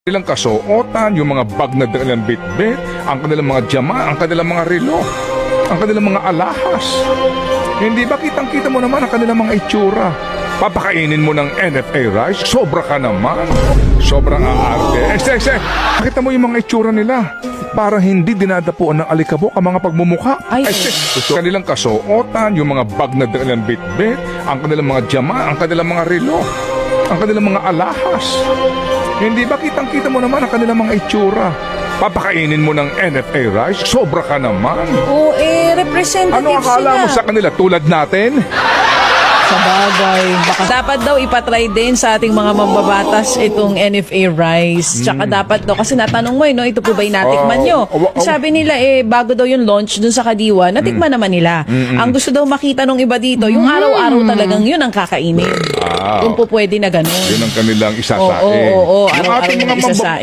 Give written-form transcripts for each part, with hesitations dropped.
Kanilang kasuotan, yung mga bag na dalang bitbit, ang kanilang mga jama, ang kanilang mga relo, ang kanilang mga alahas. Hindi ba kitang-kita mo naman ang kanilang mga itsura? Papakainin mo ng NFA rice? Sobra ka naman. Sobrang aarte. Nakita mo yung mga itsura nila. Parang hindi dinadapuan ng alikabok ang mga pagmumuka. Kanilang kasuotan, yung mga bag na dalang bitbit, ang kanilang mga jama, ang kanilang mga relo, ang kanilang mga alahas. Hindi ba kitang-kita mo naman ang kanilang mga itsura? Papakainin mo ng NFA rice? Sobra ka naman. Oo, representative Ano akala sila. mo sa kanila? Tulad natin? Sa bagay. Baka dapat daw ipatry din sa ating mga mambabatas itong NFA rice. Tsaka dapat daw, kasi natanong mo no, ito po ba natikman nyo? Sabi nila bago daw yung launch dun sa Kadiwa, natikman naman nila. Ang gusto daw makita nung iba dito, yung araw-araw talagang yun ang kakainin. Kung po pwede na ganun. Yun ang kanilang isasain. Oo.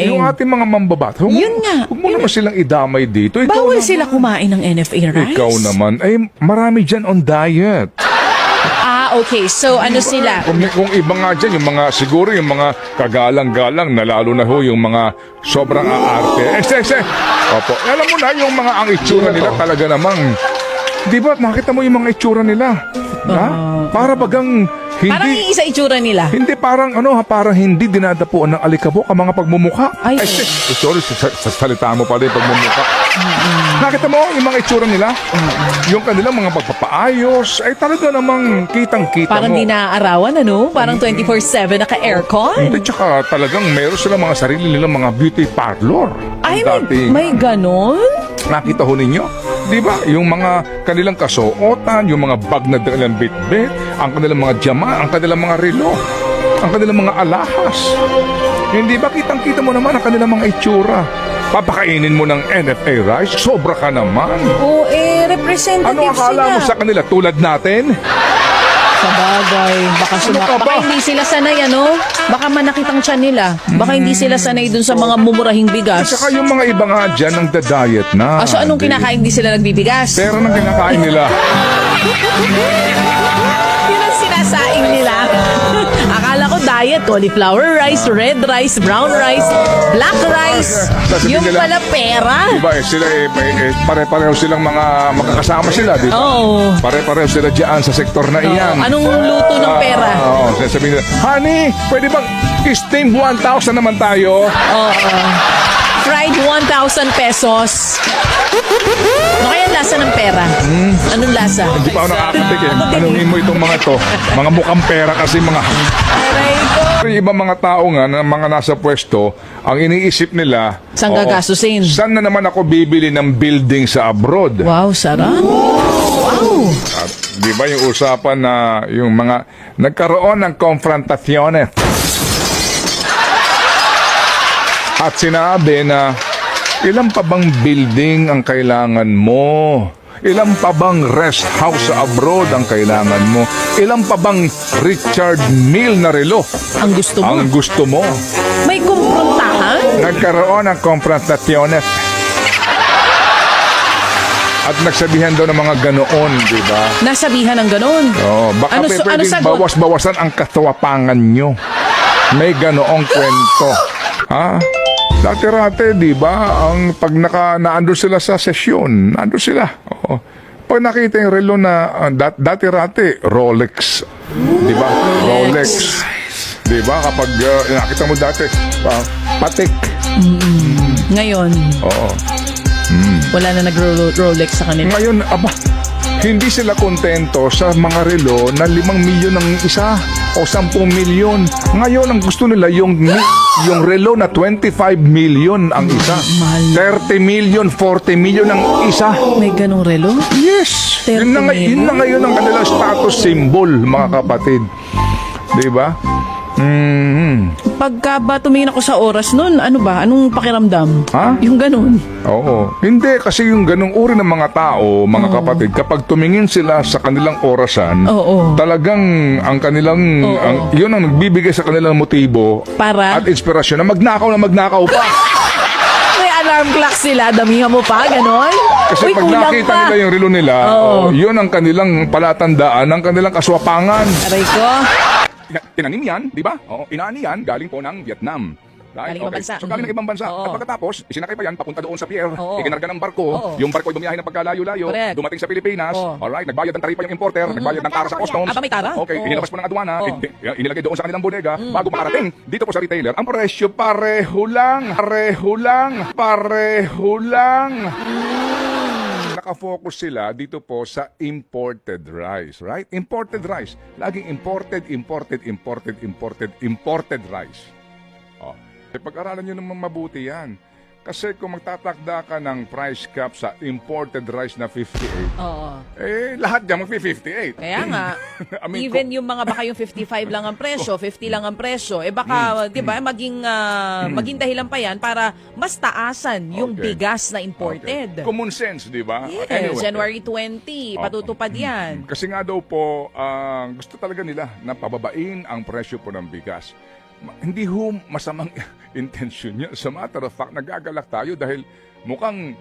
Yung ating mga mambabatas. Yun nga. Huwag mo naman silang idamay dito. Ikaw Bawal naman. sila kumain ng NFA rice? Ikaw naman. Ay, marami dyan on diet. Okay. So, ano sila? Kung iba nga dyan, yung mga, siguro yung mga kagalang-galang na lalo na ho, yung mga sobrang aarte. Opo. Alam mo na, yung mga ang itsura nila talaga namang, di ba, nakita mo yung mga itsura nila? Ha? Para bagang, Parang hindi, iisa itsura nila. hindi parang, parang hindi dinadapuan ng alikabok ang mga pagmumuka. Sorry, sa salita mo pala yung pagmumuka. Nakita mo yung mga itsura nila? Yung kanilang mga pagpapaayos, ay talaga namang kitang-kita Parang mo. di naaarawan, ano? Parang 24/7 naka-aircon. Hindi, tsaka talagang meron silang mga sarili nilang mga beauty parlor. Ay, Ang dating, may ganon? nakita ho ninyo? Di ba? Yung mga kanilang kasuotan, yung mga bag na dalang bitbit, ang kanilang mga jama, ang kanilang mga relo, ang kanilang mga alahas. Hindi ba kitang-kita mo naman ang kanilang mga itsura? Papakainin mo ng NFA rice? Sobra ka naman. Oo, representative Ano akala sila. mo sa kanila? Tulad natin? Sa bagay. Baka, ka ba? baka hindi sila sanay, ano? Baka manakit ang tiyan nila. Baka hindi sila sanay dun sa mga mumurahing bigas. At saka yung mga iba nga dyan ang diet na. So, anong kinakain? Hindi sila nagbibigas? Pero nang kinakain nila. Yun ang sinasaing nila. Akala ko diet, cauliflower rice, red rice, brown rice, black rice. Sasabihin Yung nila, pala pera. Diba sila pare-pareho silang mga makakasama sila, di ba? Oo. Pare-pareho sila dyan sa sektor na iyan. Anong luto ng pera? Oo, sasabihin nila, honey, pwede bang steam 1,000 naman tayo? Fried 1,000 pesos. Ano kaya lasa ng pera? Anong lasa? Hindi pa ako nakakatikim. Tanungin mo itong mga to. Mga mukhang pera kasi mga... Aray ko. Yung ibang mga tao nga, na mga nasa pwesto, ang iniisip nila... Saan gagastusin? Saan na naman ako bibili ng building sa abroad? Wow, sarap. Wow. At, di ba yung usapan na yung mga nagkaroon ng konfrontasyones at sinabi na ilan pa bang building ang kailangan mo? Ilan pa bang rest house sa abroad ang kailangan mo? Ilan pa bang Richard Mille na relo Ang gusto mo? ang gusto mo? May kumprontahan? Nagkaroon ng konfrontasyones at nagsabihan daw ng mga ganoon, di ba? Nasabihan ng ganun. Oh, baka Ano pwedeng sagot? bawas-bawasan ang katawapangan nyo. May ganoong kwento. Ha? Dati-rate, di ba? Ang pag naandun sila sa sesyon, naandun sila. Oo. Pag nakita yung relo na dati-rate, Rolex. Di ba? Rolex. Di ba? Kapag nakita mo dati, Patek. Ngayon, Oo. wala na nag-Rolex sa kanila. Ngayon, hindi sila kontento sa mga relo na 5 milyon ang isa o 10 milyon. Ngayon, ang gusto nila yung relo na 25 million ang isa. 30 million, 40 million ang isa. May ganong relo? Yes! 30 Yun na ngayon ang kanilang status symbol, mga kapatid. Di ba? Pagka ba tumingin ako sa oras nun, ano ba? Anong pakiramdam? Ha? Yung ganun. Oo. Hindi, kasi yung ganong uri ng mga tao, mga kapatid, kapag tumingin sila sa kanilang orasan, Oo. talagang ang kanilang, yun ang nagbibigay sa kanilang motibo Para? at inspirasyon na magnakaw pa. May alarm clock sila, damihan mo pa, ganon? Kasi Uy, pag kulang nakita pa. nila yung relo nila, yun ang kanilang palatandaan ng kanilang kaswapangan. Aray ko. Tinanim yan, di ba? Oo, inaani yan, galing po ng Vietnam. Galing ibang bansa. So galing ng ibang bansa. Oo. At pagkatapos, isinakay pa yan papunta doon sa pier. Oo. Ikinarga ng barko. Oo. Yung barko ay bumiyahe ng pagkalayo-layo. Correct. Dumating sa Pilipinas. Oo. Alright, nagbayad ng taripa yung importer. Nagbayad ng tara sa customs. Aba, may tara? Okay, Oo. inilabas po ng aduana. Oo. Inilagay doon sa kanilang bodega. Bago makarating dito po sa retailer, ang presyo pareho lang. Pareho lang. Nakafocus sila dito po sa imported rice, right? Imported rice. Laging imported rice. Oh. Pag-aralan nyo naman mabuti yan. Kasi kung magtatakda ka ng price cap sa imported rice na 58, Oo. lahat dyan mag-58. Kaya nga, I mean, even yung mga baka yung 55 lang ang presyo, 50 lang ang presyo, baka, di ba, maging dahilan pa yan para mas taasan yung Okay. bigas na imported. Okay. Common sense, di ba? Yes, Anyway. January 20, patutupad yan. Kasi nga daw po, gusto talaga nila na pababain ang presyo po ng bigas. Hindi ho masamang intensyon niya. Sa matter of fact, nagagalak tayo dahil mukhang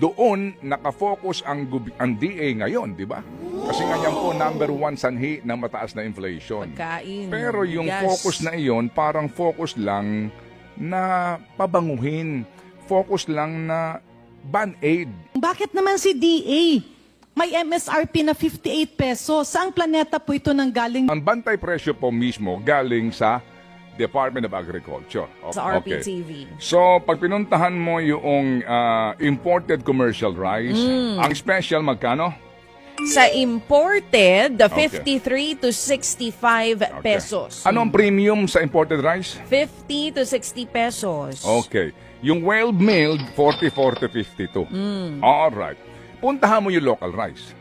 doon nakafocus ang DA ngayon, di ba? Kasi nga yan po number one sanhi ng mataas na inflation. Pagkain. Pero yung bigas. focus na iyon, parang focus lang na pabanguhin. Focus lang na band-aid. Bakit naman si DA? May MSRP na 58 pesos. Saang planeta po ito nang galing? Ang bantay presyo po mismo galing sa Department of Agriculture. Sa Okay. RPTV. So, pag pinuntahan mo yung imported commercial rice, ang special magkano? Sa imported, Okay. 53 to 65 pesos. Ano ang premium sa imported rice? 50 to 60 pesos. Okay. Yung well-milled, 44 to 52. Alright. Puntahan mo yung local rice.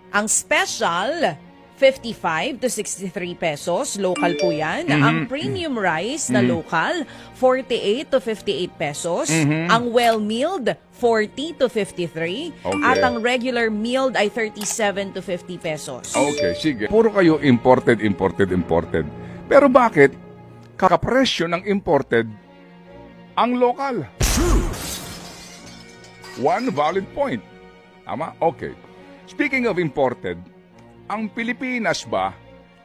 Ang special, 55 to 63 pesos. Local po yan. Ang premium rice na local, 48 to 58 pesos. Ang well-milled, 40 to 53. Okay. At ang regular milled ay 37 to 50 pesos. Okay, sige. Puro kayo imported. Pero bakit kakapresyo ng imported ang local? One valid point. Tama? Okay. Speaking of imported, ang Pilipinas ba,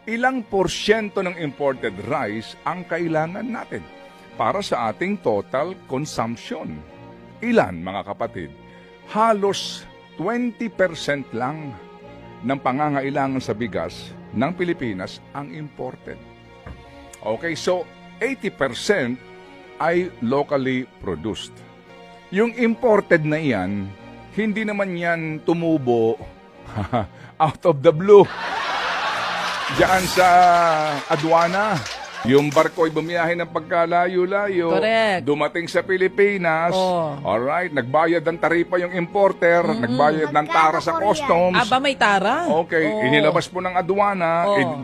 ilang porsyento ng imported rice ang kailangan natin para sa ating total consumption? Ilan, mga kapatid? Halos 20% lang ng pangangailangan sa bigas ng Pilipinas ang imported. Okay, so 80% ay locally produced. Yung imported na iyan, hindi naman yan tumubo out of the blue. Diyan sa aduana. Yung barko ay bumiyahe ng pagkalayo-layo. Correct. Dumating sa Pilipinas. Oh. Alright, nagbayad ng taripa yung importer. Nagbayad ng tara sa customs. Aba, may tara? Okay, Oo. inilabas po ng aduana, Oh.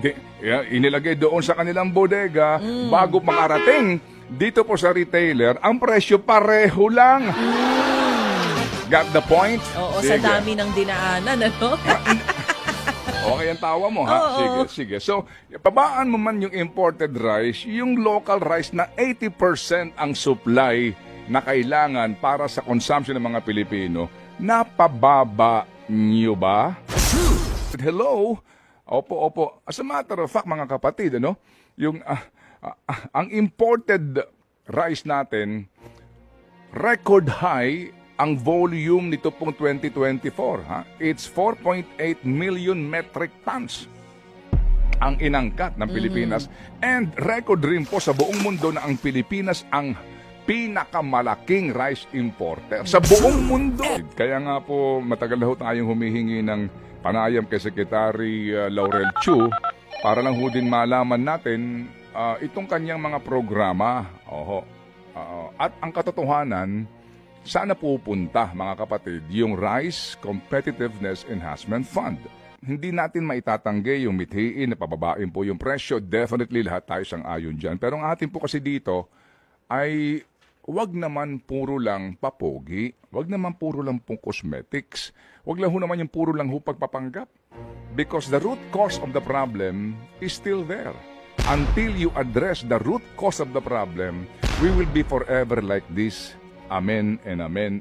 inilagay doon sa kanilang bodega, bago makarating dito po sa retailer, ang presyo pareho lang. Got the point? Oo, Sige. sa dami ng dinaanan, ano? Okay ang tawa mo, ha? Oo. Sige. So, pabaan mo man yung imported rice, yung local rice na 80% ang supply na kailangan para sa consumption ng mga Pilipino, napababa nyo ba? Hello? Opo. As a matter of fact, mga kapatid, ano? Yung, ang imported rice natin, record high ang volume nito pong 2024. Ha? It's 4.8 million metric tons ang inangkat ng Pilipinas. And record rin po sa buong mundo na ang Pilipinas ang pinakamalaking rice importer sa buong mundo. Kaya nga po matagal na ho tayong humihingi ng panayam kay Secretary Laurel Chu para lang ho din malaman natin itong kanyang mga programa. At ang katotohanan, sana pupunta, mga kapatid, yung Rice Competitiveness Enhancement Fund. Hindi natin maitatanggi yung mithiin na pababain po yung presyo. Definitely lahat tayo sang-ayon dyan. Pero ang atin po kasi dito ay wag naman puro lang papogi. Wag naman puro lang pong cosmetics. Wag lang ho naman yung puro lang ho pagpapanggap. Because the root cause of the problem is still there. Until you address the root cause of the problem, we will be forever like this. Amen and amen.